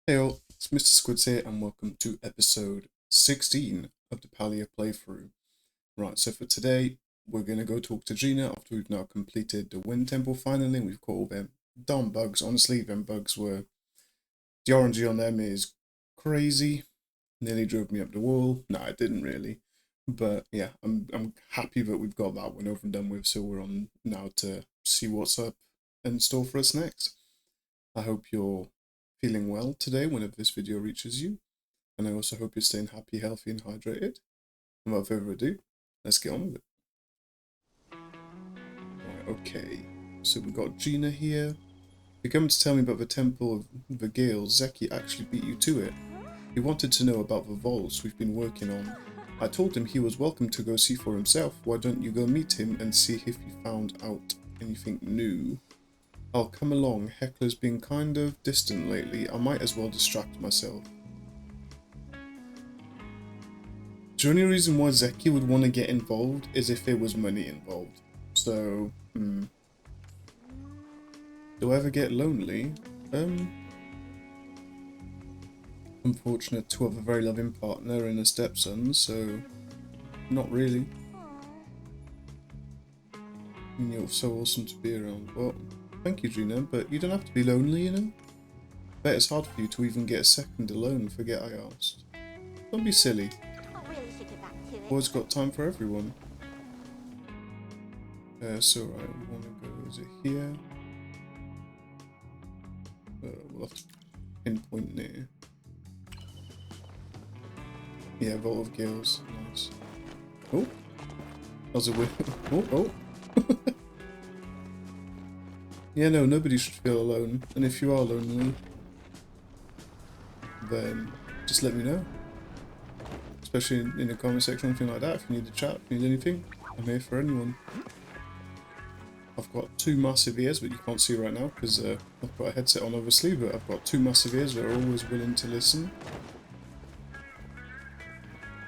Hey all, it's Mr. Squids here and welcome to episode 16 of the Palia playthrough. Right, so for today, we're going to go talk to Gina after we've now completed the Wind Temple finally. We've caught all them darn bugs. Honestly, them bugs were... The RNG on them is crazy. Nearly drove me up the wall. No, it didn't really. But yeah, I'm happy that we've got that one over and done with, so we're on now to see what's up in store for us next. I hope you're feeling well today whenever this video reaches you, and I also hope you're staying happy, healthy, and hydrated. And without further ado, let's get on with it. Right, okay, so we got Gina here. You're coming to tell me about the Temple of the Gales. Zeki actually beat you to it. He wanted to know about the vaults we've been working on. I told him he was welcome to go see for himself. Why don't you go meet him and see if he found out anything new? I'll come along. Heckler's been kind of distant lately. I might as well distract myself. The only reason why Zeki would want to get involved is if there was money involved. So, do I ever get lonely? Unfortunate to have a very loving partner and a stepson, so not really. And you're so awesome to be around. Well, thank you, Gina, but you don't have to be lonely, you know? Bet it's hard for you to even get a second alone, forget I asked. Don't be silly. Always got time for everyone. So right, we want to go, is it here? We'll have to pinpoint near. Yeah, Vault of Gales, nice. Oh, that was a weird. Oh. Yeah, no, nobody should feel alone. And if you are lonely, then just let me know. Especially in the comment section or anything like that. If you need to chat, if you need anything, I'm here for anyone. I've got two massive ears, but you can't see right now because I've got a headset on obviously, but I've got two massive ears that are always willing to listen.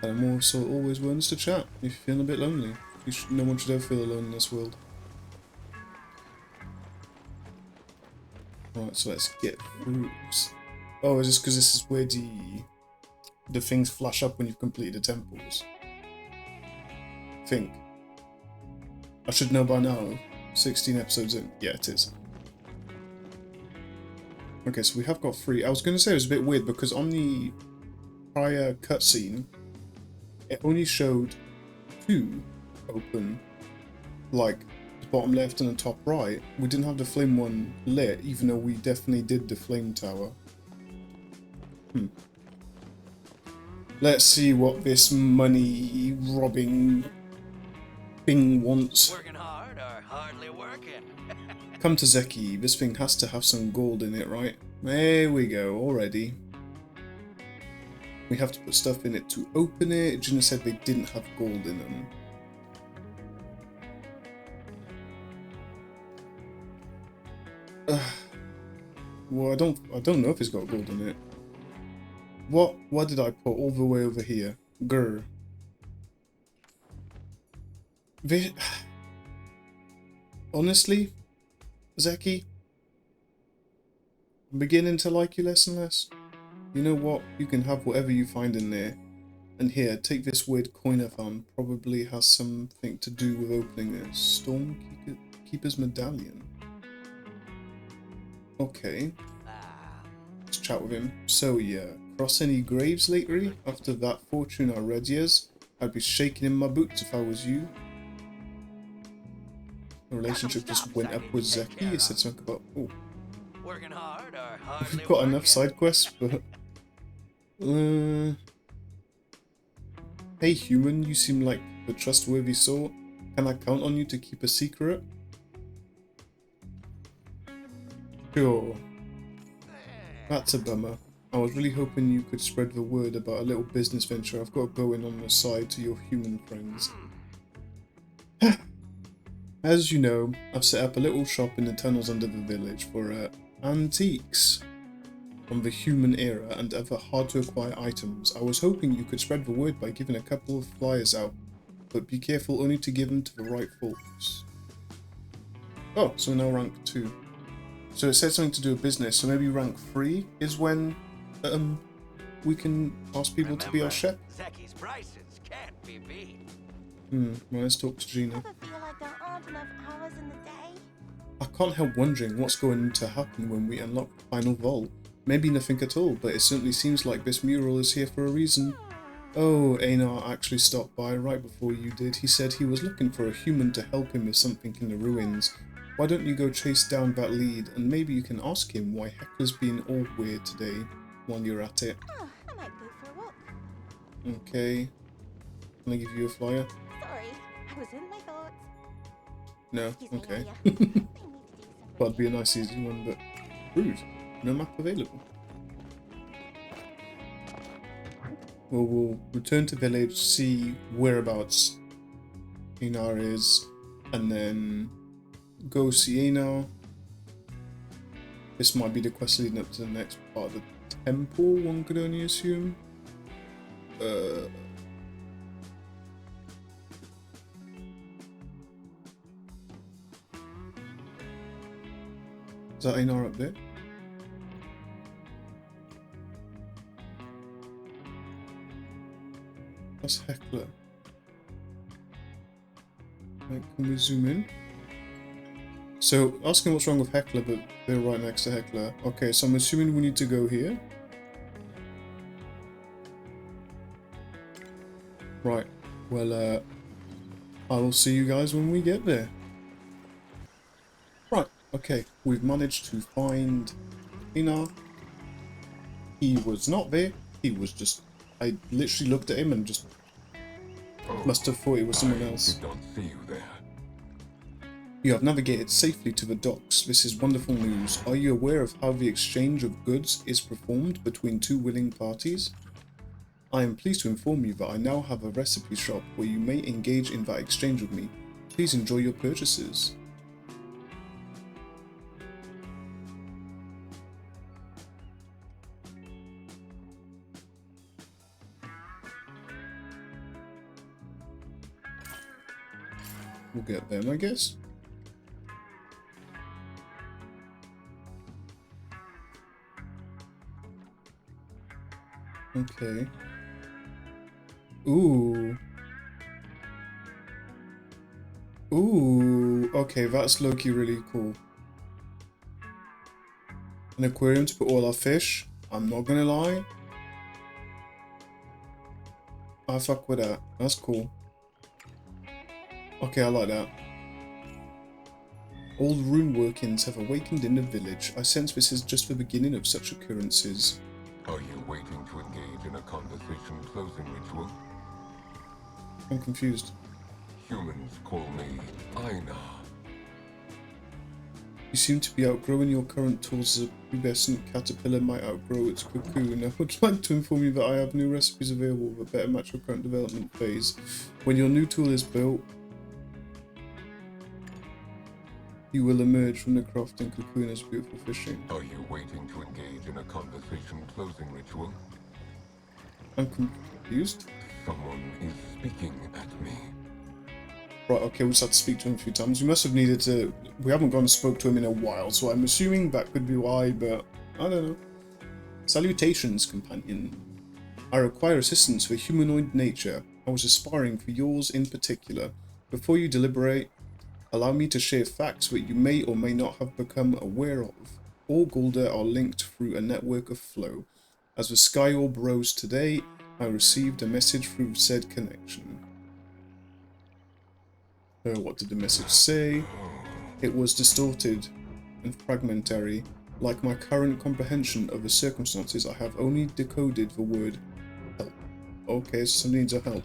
And I'm also always willing to chat if you're feeling a bit lonely. No one should ever feel alone in this world. Right, so let's get through. Oh, is this because this is where the things flash up when you've completed the temples? Think. I should know by now. 16 episodes in. Yeah, it is. Okay, so we have got 3. I was going to say it was a bit weird because on the prior cutscene, it only showed 2 open, like the bottom left and the top right. We didn't have the flame one lit, even though we definitely did the flame tower. Let's see what this money robbing thing wants. Working hard or hardly working? Come to Zeki. This thing has to have some gold in it, right? There we go, already. We have to put stuff in it to open it. Gina said they didn't have gold in them. Well, I don't know if it's got gold in it. What did I put all the way over here? Grr. Honestly, Zeki, I'm beginning to like you less and less. You know what? You can have whatever you find in there. And here, take this weird coin I found. Probably has something to do with opening a Stormkeeper's medallion. Okay. Let's chat with him. So yeah, cross any graves lately? After that fortune I read years, I'd be shaking in my boots if I was you. The relationship just went up with Zeki. He said something about, oh, Working hard or hardly we've got working? enough side quests, but hey human, you seem like the trustworthy sort. Can I count on you to keep a secret? Sure. That's a bummer. I was really hoping you could spread the word about a little business venture I've got going on the side to your human friends. As you know, I've set up a little shop in the tunnels under the village for antiques from the human era and other hard to acquire items. I was hoping you could spread the word by giving a couple of flyers out, but be careful only to give them to the right folks. Oh, so now rank 2. So it said something to do with business, so maybe rank 3 is when we can ask people to be our Remember, chef. Zeki's prices can't be beat. Well, let's talk to Gina. Ever feel like there aren't enough hours in the day? I can't help wondering what's going to happen when we unlock the final vault. Maybe nothing at all, but it certainly seems like this mural is here for a reason. Oh, Einar actually stopped by right before you did. He said he was looking for a human to help him with something in the ruins. Why don't you go chase down that lead, and maybe you can ask him why Heckler's been all weird today while you're at it. Oh, I might go for a walk. Okay. Can I give you a flyer? Sorry, I was in my thoughts. No? Excuse me, Okay. Maria. I need to do some That'd be a reading. nice easy one, but rude. No map available. Well, we'll return to village, see whereabouts Einar is, and then go see Einar. This might be the quest leading up to the next part of the temple, one could only assume. Is that Einar up there? That's Heckler. Right, can we zoom in? So, asking what's wrong with Heckler, but they're right next to Heckler. Okay, so I'm assuming we need to go here. Right, well, I will see you guys when we get there. Right, okay, we've managed to find Einar. He was not there, he was just... I literally looked at him and just must have thought it was someone else. I did not see you there. You have navigated safely to the docks. This is wonderful news. Are you aware of how the exchange of goods is performed between two willing parties? I am pleased to inform you that I now have a recipe shop where you may engage in that exchange with me. Please enjoy your purchases. We'll get them, I guess. Okay. Ooh. Ooh. Okay, that's low-key really cool. An aquarium to put all our fish. I'm not gonna lie. I fuck with that. That's cool. Okay, I like that. All the rune workings have awakened in the village. I sense this is just the beginning of such occurrences. Are you waiting to engage in a conversation closing ritual? I'm confused. Humans call me Einar. You seem to be outgrowing your current tools as a pubescent caterpillar might outgrow its cocoon. I would like to inform you that I have new recipes available that better match your current development phase. When your new tool is built, you will emerge from the crafting cocoon as beautiful fishing. Are you waiting to engage in a conversation closing ritual? I'm confused. Someone is speaking at me. Right, okay, we just had to speak to him a few times. We must have needed to... We haven't gone and spoke to him in a while, so I'm assuming that could be why, but I don't know. Salutations, companion. I require assistance for humanoid nature. I was aspiring for yours in particular. Before you deliberate, allow me to share facts that you may or may not have become aware of. All Gulda are linked through a network of flow. As the Sky Orb rose today, I received a message through said connection. What did the message say? It was distorted and fragmentary. Like my current comprehension of the circumstances, I have only decoded the word help. Okay, so somebody needs our help.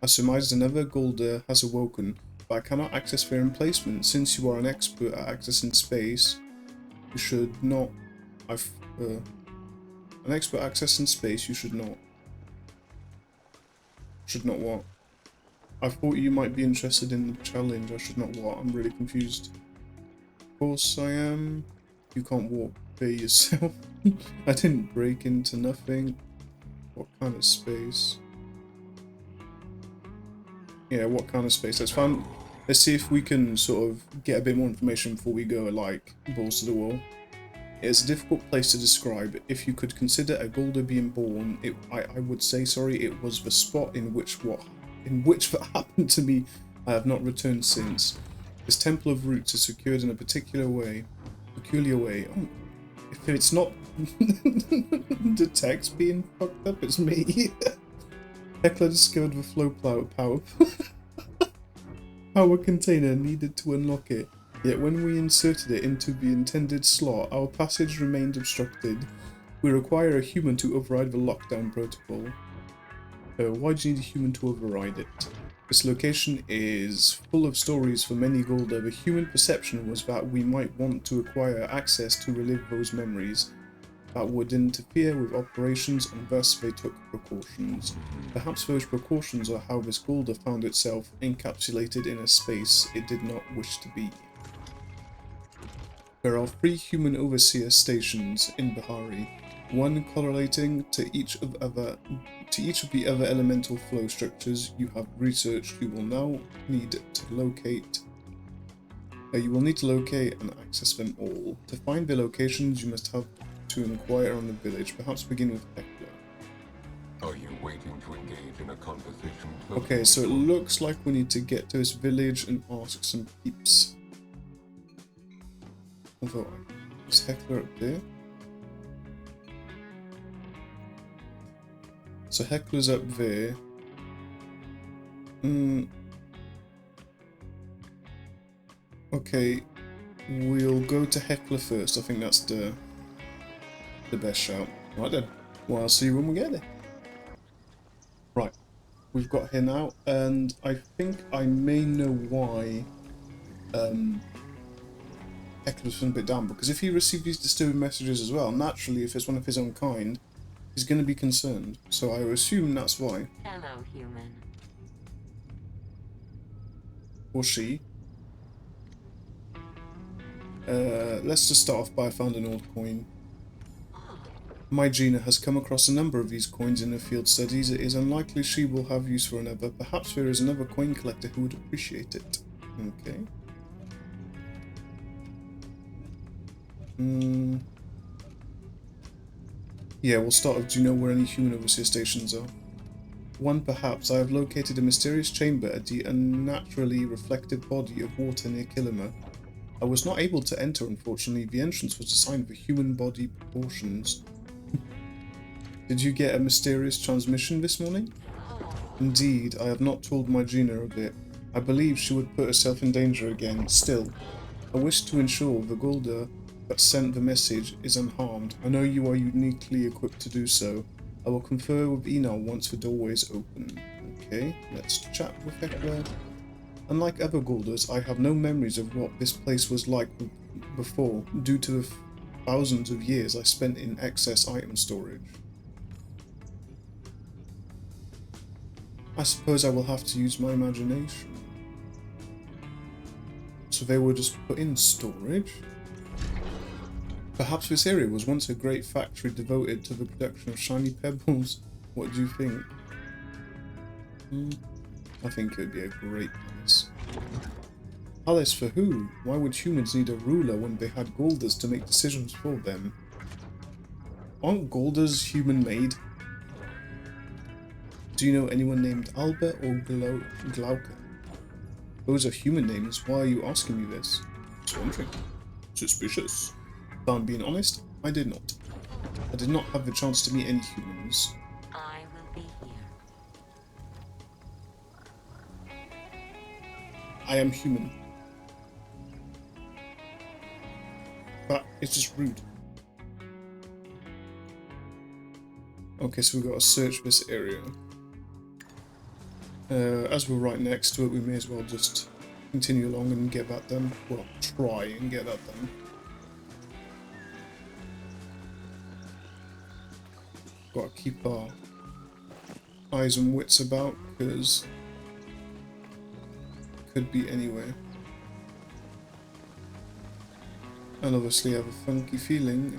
I surmise another Gulda has awoken, but I cannot access their emplacement. Since you are an expert at accessing space, you should not... an expert accessing space, you should not... Should not what? I thought you might be interested in the challenge. I should not what? I'm really confused. Of course I am. You can't walk there yourself. I didn't break into nothing. What kind of space? Yeah, what kind of space? Let's find... Let's see if we can sort of get a bit more information before we go, like, balls to the wall. It is a difficult place to describe. If you could consider a Golda being born, I would say, sorry, it was the spot in which that happened to me. I have not returned since. This temple of roots is secured in a peculiar way. Oh, if it's not the text being fucked up, it's me. Heckler discovered the flow power container needed to unlock it. Yet when we inserted it into the intended slot, our passage remained obstructed. We require a human to override the lockdown protocol. Why do you need a human to override it? This location is full of stories for many Golda. The human perception was that we might want to acquire access to relive those memories. That would interfere with operations, and thus they took precautions. Perhaps those precautions are how this Golda found itself encapsulated in a space it did not wish to be. There are 3 human overseer stations in Bihari, one correlating to each of the other elemental flow structures you have researched. You will now need to locate. You will need to locate and access them all. To find the locations, you must have to inquire on the village. Perhaps begin with Hecla. Are you waiting to engage in a conversation? Okay, so it looks like we need to get to this village and ask some peeps. Although, is Heckler up there? So Heckler's up there. Okay, we'll go to Heckler first. I think that's the best shout. Right then. Well, I'll see you when we get there. Right, we've got here now, and I think I may know why Heckler's feeling a bit down, because if he received these disturbing messages as well, naturally, if it's one of his own kind, he's going to be concerned. So I assume that's why. Hello, human. Or she. Let's just start off by I found an old coin. My Gina has come across a number of these coins in her field studies. It is unlikely she will have use for another. Perhaps there is another coin collector who would appreciate it. Okay. Yeah, we'll start with, do you know where any human overseer stations are? One, perhaps. I have located a mysterious chamber at the unnaturally reflective body of water near Kilima. I was not able to enter, unfortunately. The entrance was assigned for human body proportions. Did you get a mysterious transmission this morning? Indeed, I have not told my Gina of it. I believe she would put herself in danger again. Still, I wish to ensure the Golda that sent the message is unharmed. I know you are uniquely equipped to do so. I will confer with Ina once the doorway is open. Okay, let's chat with Hecla. Unlike other Goldas, I have no memories of what this place was like before, due to the thousands of years I spent in excess item storage. I suppose I will have to use my imagination. So they were just put in storage? Perhaps this area was once a great factory devoted to the production of shiny pebbles. What do you think? I think it would be a great place. Palace for who? Why would humans need a ruler when they had Goldas to make decisions for them? Aren't Goldas human-made? Do you know anyone named Albert or Glauca? Those are human names. Why are you asking me this? Just wondering. Suspicious. If I'm being honest, I did not. I did not have the chance to meet any humans. I will be here. I am human. But it's just rude. Okay, so we've got to search this area. As we're right next to it, we may as well just continue along and get that done. Well, try and get that done. Got to keep our eyes and wits about, because it could be anywhere. And obviously I have a funky feeling.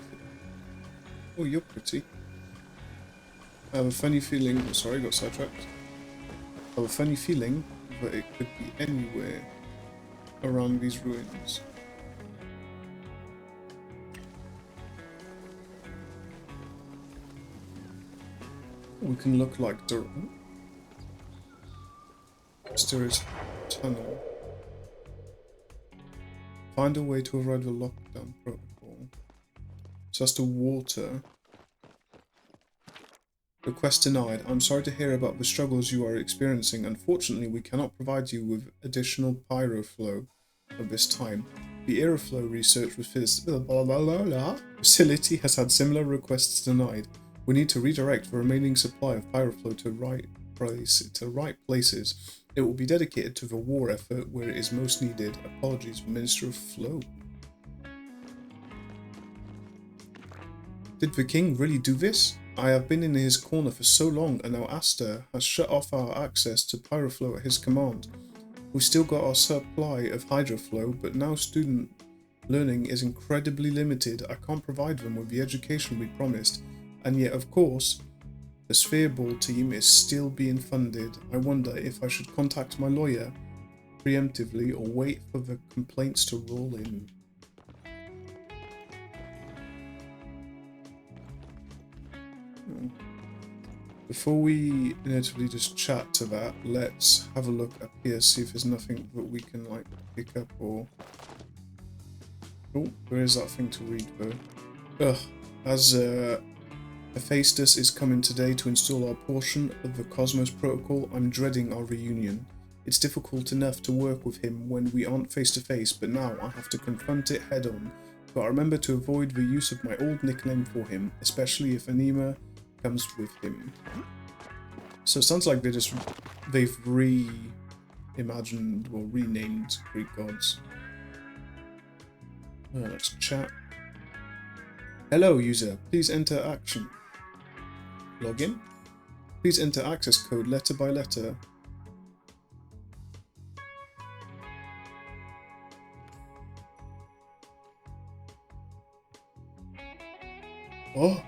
Oh, you're pretty. I have a funny feeling. Oh, sorry, I got sidetracked. I have a funny feeling that it could be anywhere around these ruins. We can look like the mysterious tunnel. Find a way to avoid the lockdown protocol. So that's the water. Request denied. I'm sorry to hear about the struggles you are experiencing. Unfortunately, we cannot provide you with additional pyroflow at this time. The Aeroflow research facility has had similar requests denied. We need to redirect the remaining supply of pyroflow to right places. It will be dedicated to the war effort where it is most needed. Apologies, Minister of Flow. Did the king really do this? I have been in his corner for so long, and now Aster has shut off our access to pyroflow at his command. We've still got our supply of hydroflow, but now student learning is incredibly limited. I can't provide them with the education we promised, and yet, of course, the Sphere Ball team is still being funded. I wonder if I should contact my lawyer preemptively or wait for the complaints to roll in. Before we inevitably just chat to that, let's have a look up here, see if there's nothing that we can like pick up or... Oh, where is that thing to read though? Ugh, as Hephaestus is coming today to install our portion of the Cosmos Protocol, I'm dreading our reunion. It's difficult enough to work with him when we aren't face to face, but now I have to confront it head on. But I remember to avoid the use of my old nickname for him, especially if Anima comes with him. So it sounds like they've reimagined or renamed Greek gods. Let's chat. Hello user, please enter action. Login. Please enter access code letter by letter. Oh.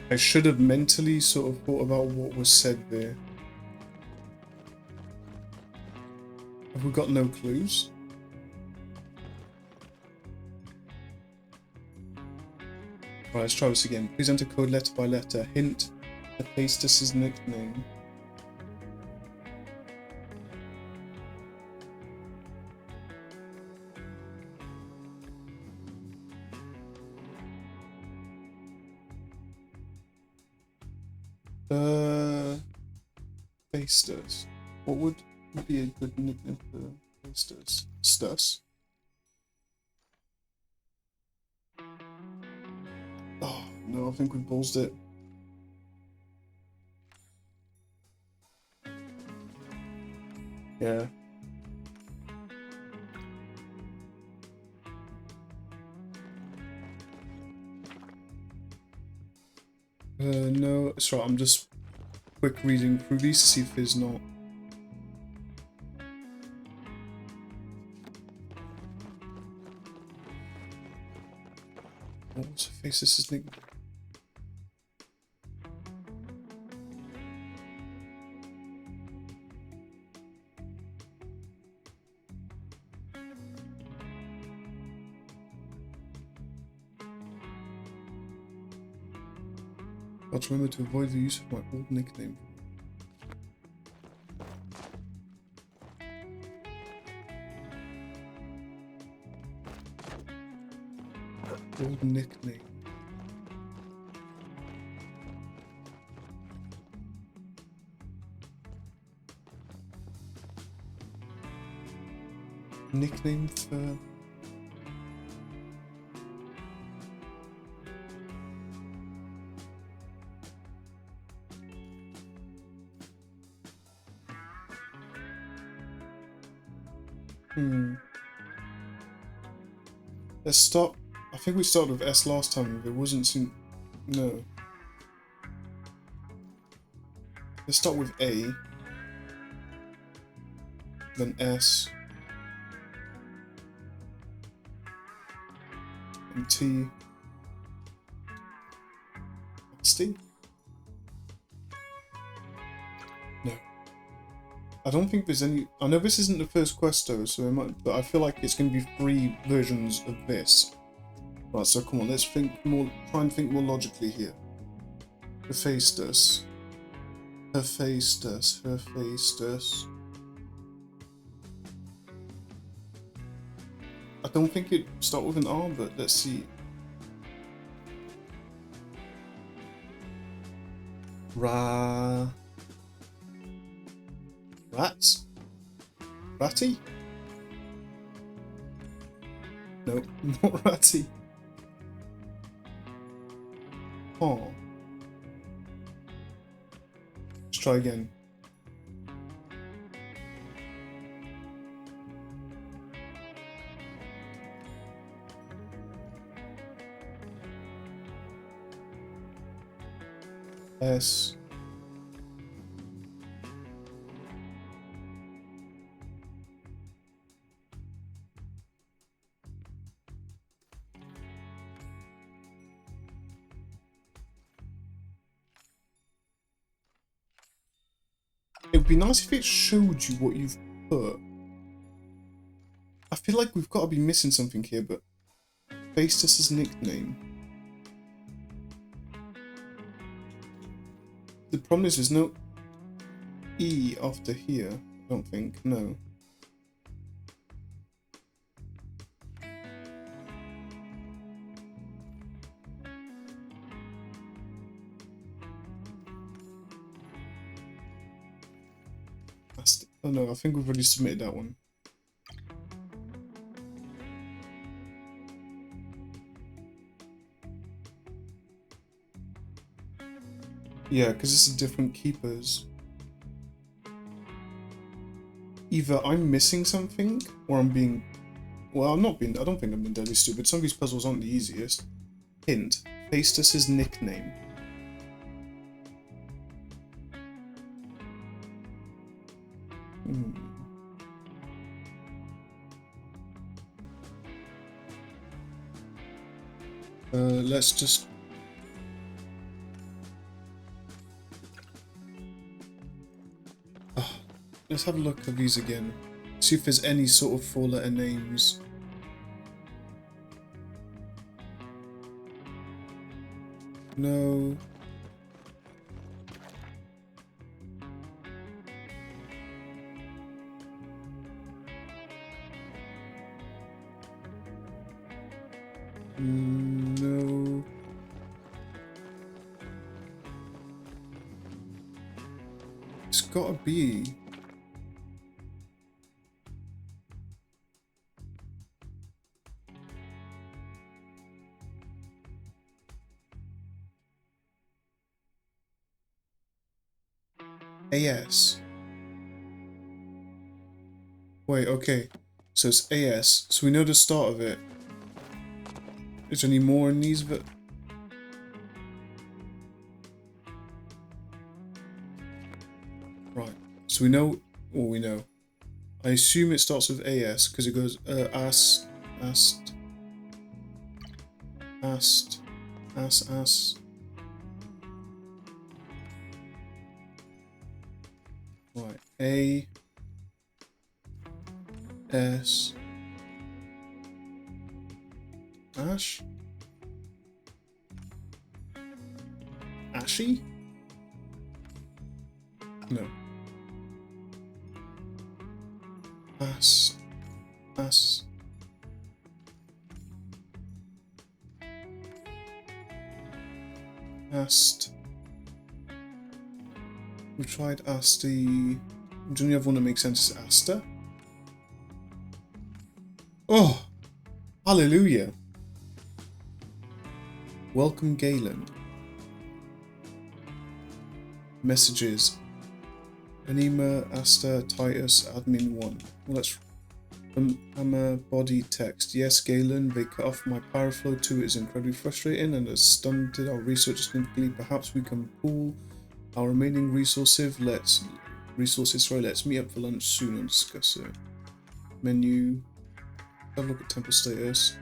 I should have mentally sort of thought about what was said there. Have we got no clues? Right, let's try this again. Please enter code letter by letter. Hint, Hephaestus' nickname. Hephaestus. What would be a good nickname for Hephaestus? Stus? Oh, no, I think we paused it. Yeah. No, it's right, I'm just quick reading through these to see if there's not. What's Hephaestus' nickname? I'll remember to avoid the use of my old nickname. Old nickname. Nickname for... Let's start. I think we started with S last time. There wasn't some. No. Let's start with A. then S, and T, T? No. I don't think there's any... I know this isn't the first quest though, so it might, but I feel like it's going to be 3 versions of this. Right, so come on, let's think more, try and think more logically here. Hephaestus. Hephaestus. Hephaestus. I don't think it start with an R, but let's see. Rats? Ratty? No, not Ratty. Oh. Let's try again. S. It would be nice if it showed you what you've put. I feel like we've got to be missing something here, but Hephaestus' nickname. The problem is there's no E after here, I don't think, no. Oh no, I think we've already submitted that one. Yeah, because this is different keepers. Either I'm missing something, or I'm being... Well, I'm not being... I don't think I'm being deadly stupid. Some of these puzzles aren't the easiest. Hint. Hephaestus' nickname. Let's just... let's have a look at these again. See if there's any sort of 4-letter names. No. No. It's gotta be. AS. Wait, okay. So it's AS. So we know the start of it. Is there any more in these? But right. So we know. Well, we know. I assume it starts with AS because it goes asked. Right. A. S. Ash? Ashy? No. Ast. We tried Asti. The only other one that makes sense is Asta. Oh! Hallelujah! Welcome, Galen. Messages. Anima, Asta, Titus, Admin 1. Well, let's... Hammer, body, text. Yes, Galen, they cut off my power flow too. It is incredibly frustrating and has stunted our research significantly. Perhaps we can pool our remaining resources. Let's Resources, sorry, let's meet up for lunch soon and discuss it. Menu. Have a look at temple status.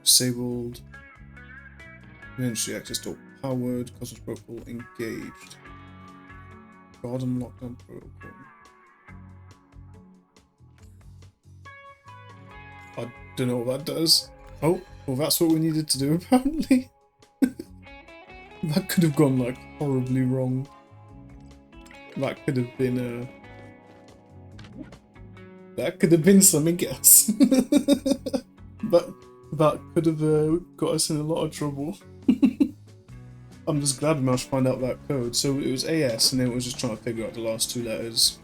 Disabled. Eventually access door powered. Cosmos protocol engaged. Garden lockdown protocol. I don't know what that does. Oh, well that's what we needed to do apparently. That could have gone like horribly wrong. That could have been that could have been something else. But that could have got us in a lot of trouble. I'm just glad we managed to find out that code. So it was AS and then it was just trying to figure out the last two letters.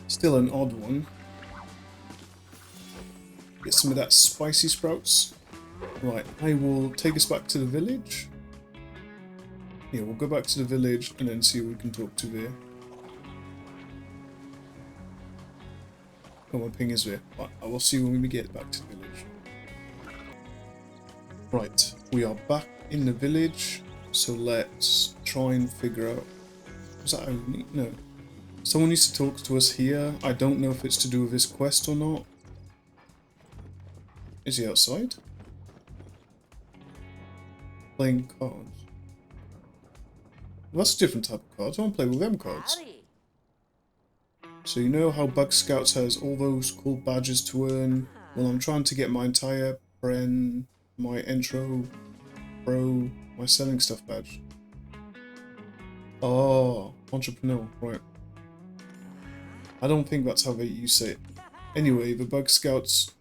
Still an odd one. Get some of that spicy sprouts. Right, I will take us back to the village. Yeah, we'll go back to the village and then see who we can talk to there. Oh, my ping is there. Right, I will see when we get back to the village. Right, we are back in the village, so let's try and figure out... Was that only? No. Someone needs to talk to us here. I don't know if it's to do with this quest or not. Is he outside? Playing cards. Well, that's a different type of cards. I want to play with them cards. Howdy. So you know how Bug Scouts has all those cool badges to earn? Well, I'm trying to get my entire my intro, pro, my selling stuff badge. Oh, entrepreneur, right. I don't think that's how you say it. Anyway, the Bug Scouts,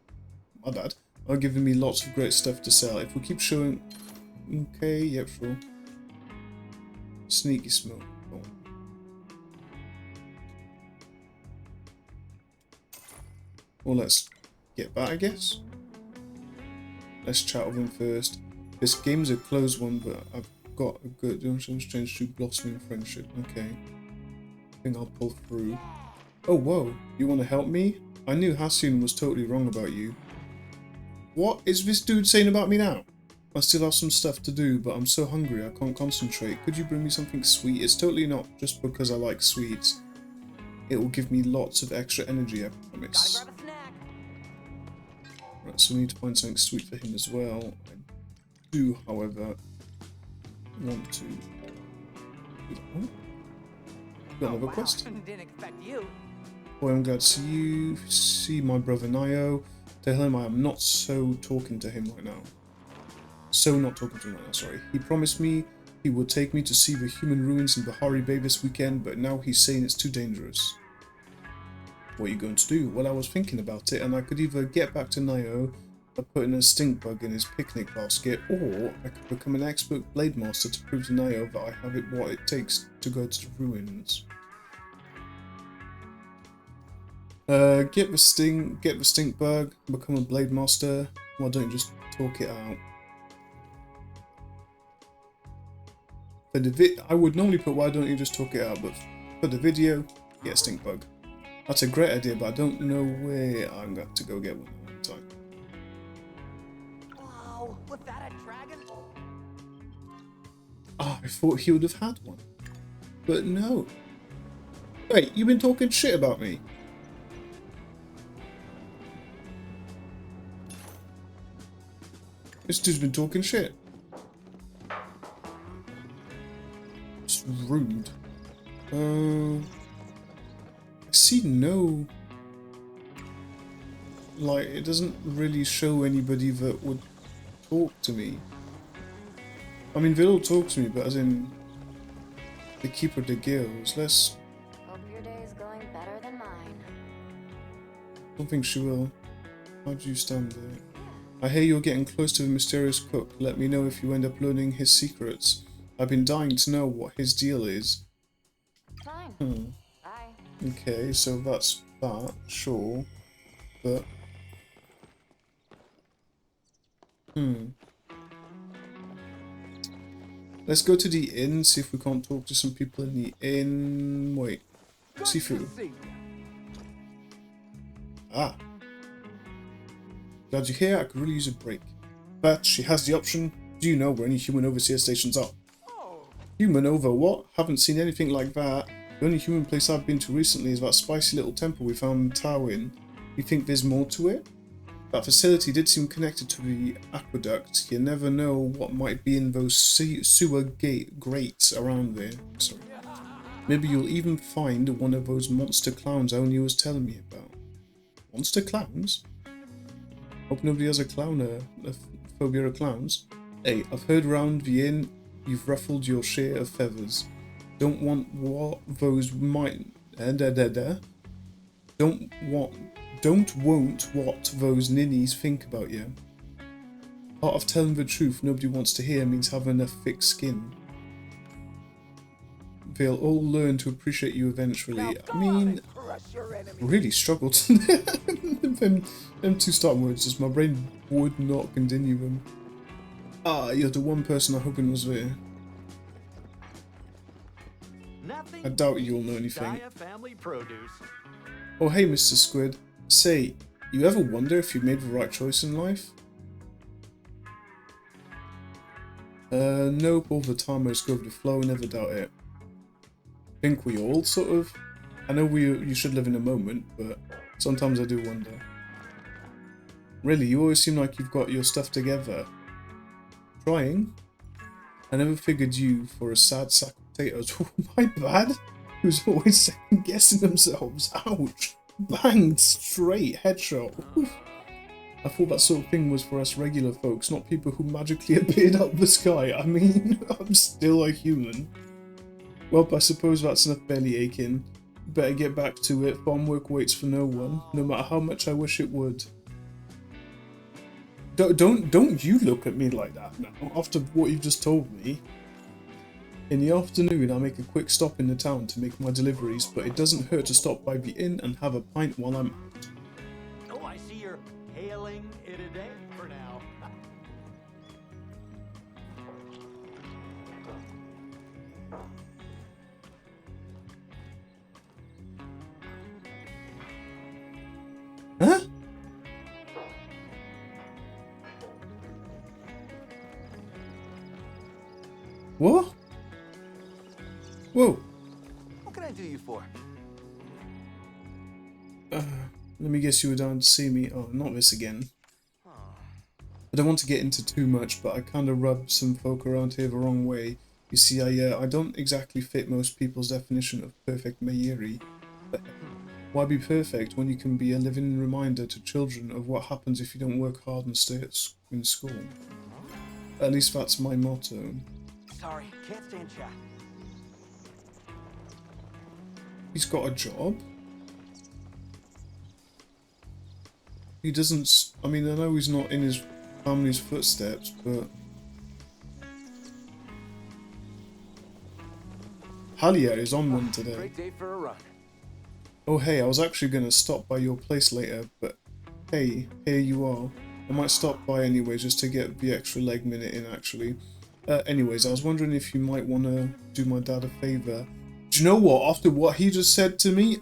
my bad, are giving me lots of great stuff to sell. If we keep showing... Okay, yep, sure. Sneaky smoke. Go on. Well, let's get that, I guess. Let's chat with him first. This game's a closed one, but I've got a good... Change to blossoming friendship. Okay. I think I'll pull through. Oh, whoa. You want to help me? I knew Hasun was totally wrong about you. What is this dude saying about me now? I still have some stuff to do, but I'm so hungry I can't concentrate. Could you bring me something sweet? It's totally not just because I like sweets. It will give me lots of extra energy, I promise. Gotta grab a snack. Right, so we need to find something sweet for him as well. I do, however, want to... Oh, got another quest. Didn't expect you. Boy, I'm glad to see you. See my brother Nio. Tell him I am not so talking to him right now. So not talking to him right now, sorry. He promised me he would take me to see the human ruins in Bahari Bay this weekend, but now he's saying it's too dangerous. What are you going to do? Well, I was thinking about it, and I could either get back to Nio by putting a stink bug in his picnic basket, or I could become an expert blade master to prove to Nio that I have it what it takes to go to the ruins. Get the stink bug, become a blade master. Why don't you just talk it out? For the I would normally put why don't you just talk it out, but for the video, get stink bug. That's a great idea, but I don't know where I'm going to go get one at the time. Whoa, was that a dragon? Ah, I thought he would have had one, but no. Wait, you've been talking shit about me. This dude's been talking shit. It's rude. I see no... Like, it doesn't really show anybody that would talk to me. I mean, they'll talk to me, but as in... The Keeper of the Gills. Let's... Hope your day is going better than mine. Don't think she will. How do you stand there? I hear you're getting close to the mysterious cook. Let me know if you end up learning his secrets. I've been dying to know what his deal is. Fine. Bye. Okay, so that's that, sure. But... Let's go to the inn, see if we can't talk to some people in the inn. Wait. Sifu. Ah. Glad you're here, I could really use a break. But she has the option. Do you know where any human overseer stations are? Human over what? Haven't seen anything like that. The only human place I've been to recently is that spicy little temple we found Tao in. You think there's more to it? That facility did seem connected to the aqueduct. You never know what might be in those sewer grates around there. Sorry. Maybe you'll even find one of those monster clowns Oni was telling me about. Monster clowns? Hope nobody has a phobia of clowns. Hey, I've heard round the inn you've ruffled your share of feathers. Don't want what those might... Don't want what those ninnies think about you. Part of telling the truth nobody wants to hear means having a thick skin. They'll all learn to appreciate you eventually. I mean, really struggled. them two start words, just my brain would not continue them. Ah, you're the one person I'm hoping was there. I doubt you'll know anything. Oh hey Mr. Squid. Say, you ever wonder if you made the right choice in life? Nope, all the time I just go with the flow, never doubt it. Think we all sort of... I know you should live in a moment, but sometimes I do wonder. Really, you always seem like you've got your stuff together. Trying? I never figured you for a sad sack of potatoes. My bad? Who's always second guessing themselves. Ouch. Banged straight headshot. Oof. I thought that sort of thing was for us regular folks, not people who magically appeared out of the sky. I mean, I'm still a human. Well, I suppose that's enough belly aching. Better get back to it. Farm work waits for no one, no matter how much I wish it would. Don't you look at me like that now, after what you've just told me. In the afternoon, I make a quick stop in the town to make my deliveries, but it doesn't hurt to stop by the inn and have a pint while I'm out. Oh, I see you're hailing it a day for now. Huh? What? Whoa. What can I do you for? Let me guess you were down to see me. Oh, not this again. I don't want to get into too much, but I kind of rub some folk around here the wrong way. You see, I don't exactly fit most people's definition of perfect Mayeri. But why be perfect when you can be a living reminder to children of what happens if you don't work hard and stay in school? At least that's my motto. Sorry, can't stand chat. He's got a job? He doesn't... I mean, I know he's not in his family's footsteps, but... Palia is on one today. Great day for a run. Oh hey, I was actually going to stop by your place later, but hey, here you are. I might stop by anyway just to get the extra leg minute in actually. Anyways, I was wondering if you might want to do my dad a favour. Do you know what? After what he just said to me...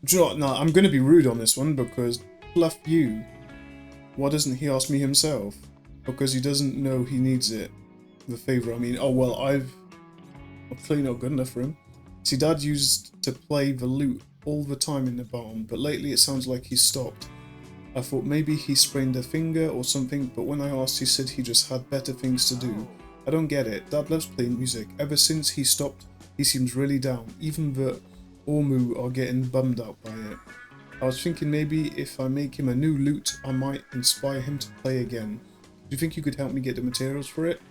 Do you know what? No, I'm going to be rude on this one because fluff you. Why doesn't he ask me himself? Because he doesn't know he needs it. The favour, I mean, oh well, I'm clearly not good enough for him. See, Dad used to play the lute all the time in the barn, but lately it sounds like he's stopped. I thought maybe he sprained a finger or something, but when I asked he said he just had better things to do. I don't get it. Dad loves playing music. Ever since he stopped, he seems really down. Even the Ormu are getting bummed out by it. I was thinking maybe if I make him a new lute, I might inspire him to play again. Do you think you could help me get the materials for it?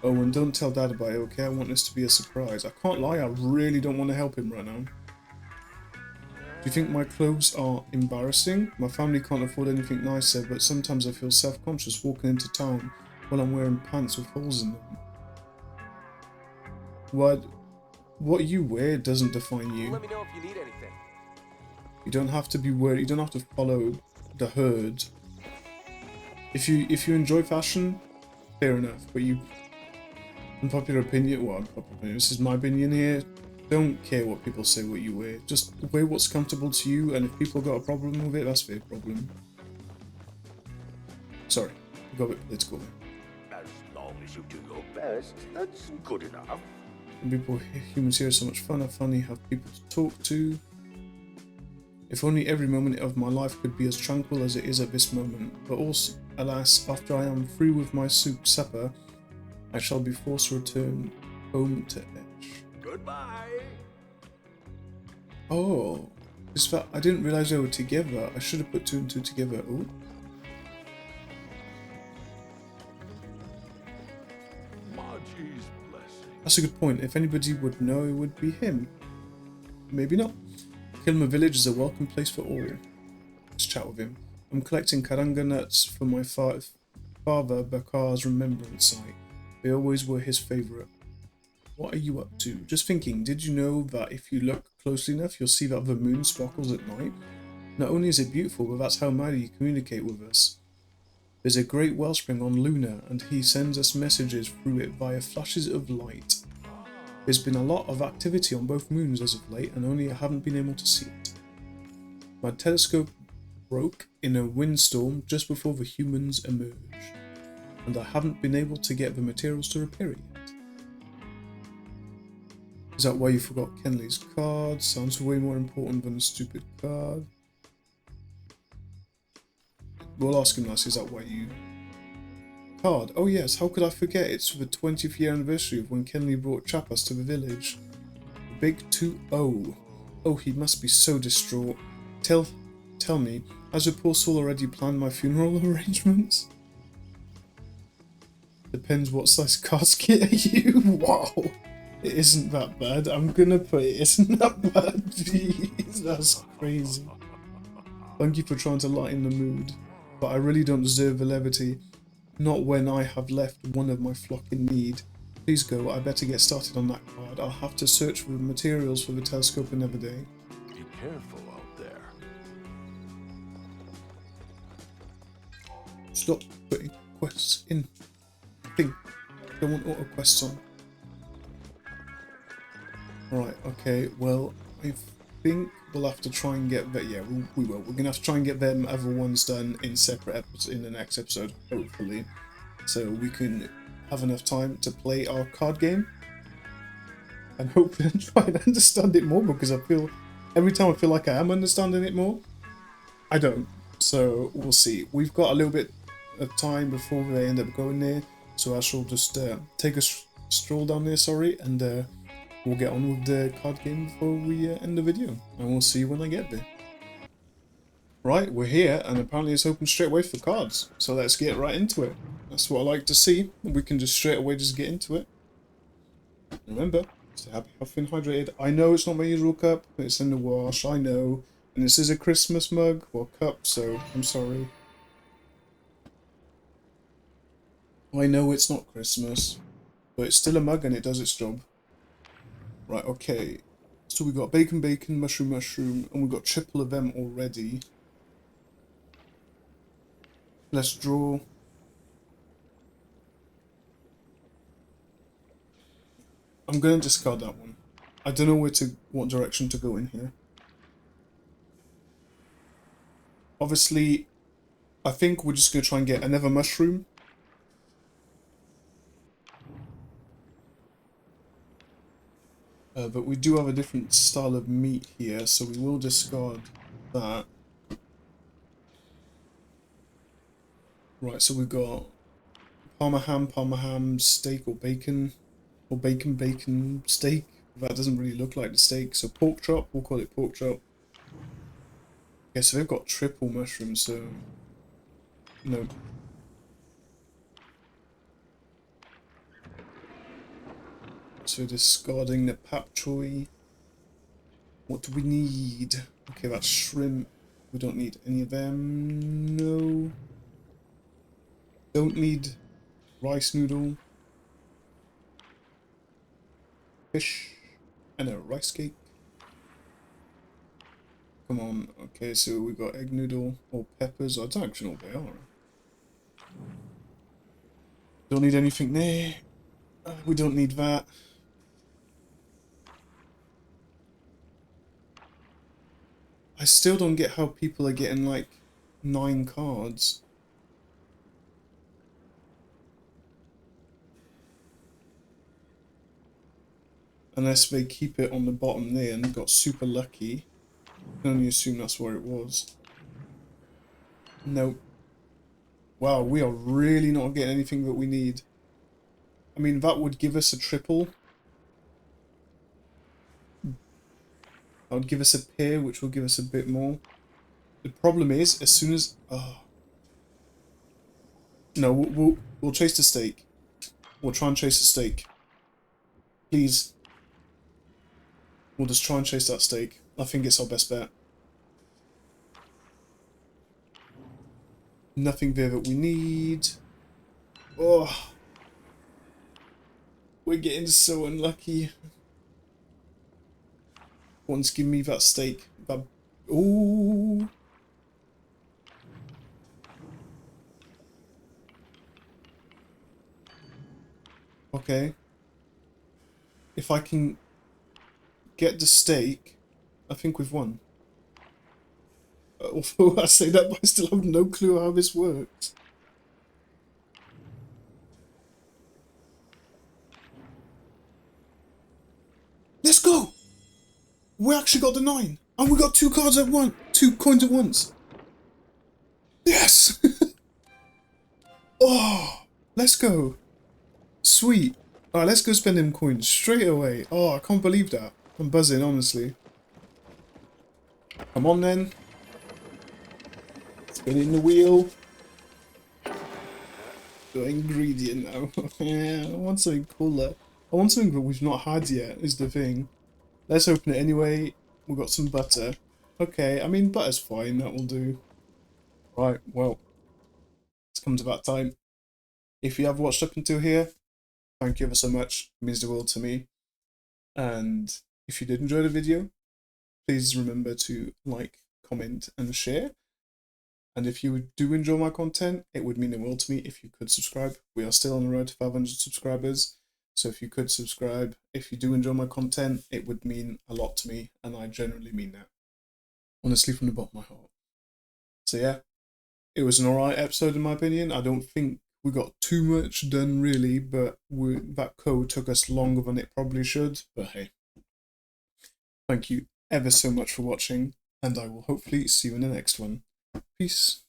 Oh, and don't tell Dad about it, okay? I want this to be a surprise. I can't lie, I really don't want to help him right now. Do you think my clothes are embarrassing? My family can't afford anything nicer, but sometimes I feel self-conscious walking into town while I'm wearing pants with holes in them. What you wear doesn't define you. Let me know if you need anything. You don't have to be worried. You don't have to follow the herd. If you enjoy fashion, fair enough. But you, unpopular opinion. Well, unpopular opinion. This is my opinion here. Don't care what people say. What you wear. Just wear what's comfortable to you. And if people got a problem with it, that's their problem. Sorry, I got a bit political there. as you do your best, that's good enough. Humans here are so much fun. I finally have people to talk to. If only every moment of my life could be as tranquil as it is at this moment. But also, alas, after I am through with my supper, I shall be forced to return home to Edge. Goodbye. Oh, is that? I didn't realize they were together. I should have put 2 and 2 together. Oh. Margie's blessing. That's a good point. If anybody would know, it would be him. Maybe not. Kilma Village is a welcome place for all. Let's chat with him. I'm collecting karanga nuts for my father Bakar's remembrance site. They always were his favourite. What are you up to? Just thinking, did you know that if you look closely enough, you'll see that the moon sparkles at night? Not only is it beautiful, but that's how Maddie communicate with us. There's a great wellspring on Luna, and he sends us messages through it via flashes of light. There's been a lot of activity on both moons as of late, and only I haven't been able to see it. My telescope broke in a windstorm just before the humans emerged, and I haven't been able to get the materials to repair it yet. Is that why you forgot Kenley's card? Sounds way more important than a stupid card. We'll ask him that. Is that why you... Card. Oh yes, how could I forget? It's the 20th year anniversary of when Kenley brought Chapas to the village. The big 2-0. Oh, he must be so distraught. Tell me, has the poor soul already planned my funeral arrangements? Depends what size casket are you? Wow. It isn't that bad. I'm gonna put it isn't that bad. Jeez, that's crazy. Thank you for trying to lighten the mood, but I really don't deserve the levity. Not when I have left one of my flock in need. Please go, I better get started on that card. I'll have to search for the materials for the telescope another day. Be careful out there. Stop putting quests in. Thing. Don't want auto quests on. Right, okay, well, I think we'll have to try and get that. Yeah, we will. We're gonna have to try and get them other ones done in separate episodes in the next episode, hopefully, so we can have enough time to play our card game and hopefully try and understand it more, because I feel every time I feel like I am understanding it more, I don't. So we'll see. We've got a little bit of time before they end up going there, so I shall just take a stroll down there. Sorry, and. We'll get on with the card game before we end the video, and we'll see you when I get there. Right, we're here, and apparently it's open straight away for cards, so let's get right into it. That's what I like to see. We can just straight away just get into it. Remember, stay happy, healthy, and hydrated. I know it's not my usual cup, it's in the wash, I know. And this is a Christmas mug, or cup, so I'm sorry. I know it's not Christmas, but it's still a mug and it does its job. Right, okay, so we got bacon, mushroom, and we got triple of them already. Let's draw. I'm going to discard that one. I don't know what direction to go in here. Obviously, I think we're just going to try and get another mushroom. But we do have a different style of meat here, so we will discard that. Right, so we've got Parma ham, steak or bacon steak. That doesn't really look like the steak, so pork chop, we'll call it pork chop. Okay, so they've got triple mushrooms, so no. So discarding the pap choy. What do we need? Okay, that's shrimp. We don't need any of them. No. Don't need rice noodle. Fish. And a rice cake. Come on. Okay, so we got egg noodle or peppers. I don't actually know what they are. Don't need anything there. We don't need that. I still don't get how people are getting like 9 cards. Unless they keep it on the bottom there and got super lucky. I can only assume that's where it was. Nope. Wow, we are really not getting anything that we need. I mean, that would give us a triple. That would give us a pair, which will give us a bit more. The problem is, as soon as... Oh. No, we'll chase the steak. We'll try and chase the steak. Please. We'll just try and chase that steak. I think it's our best bet. Nothing there that we need. Oh. We're getting so unlucky. Once give me that steak. That... Ooh. Okay. If I can get the steak, I think we've won. Although I say that, but I still have no clue how this works. Let's go! We actually got the 9! And we got 2 cards at once! 2 coins at once! Yes! Oh! Let's go! Sweet! Alright, let's go spend them coins straight away. Oh, I can't believe that. I'm buzzing, honestly. Come on then. Spinning the wheel. The ingredient now. Yeah, I want something cooler. I want something that we've not had yet, is the thing. Let's open it anyway. We've got some butter. Okay, I mean, butter's fine, that will do. Right, well, it's come to that time. If you have watched up until here, thank you ever so much. It means the world to me. And if you did enjoy the video, please remember to like, comment, and share. And if you do enjoy my content, it would mean the world to me if you could subscribe. We are still on the road to 500 subscribers. So if you could subscribe, if you do enjoy my content, it would mean a lot to me. And I genuinely mean that. Honestly, from the bottom of my heart. So yeah, it was an alright episode in my opinion. I don't think we got too much done really, but that code took us longer than it probably should. But hey, thank you ever so much for watching, and I will hopefully see you in the next one. Peace.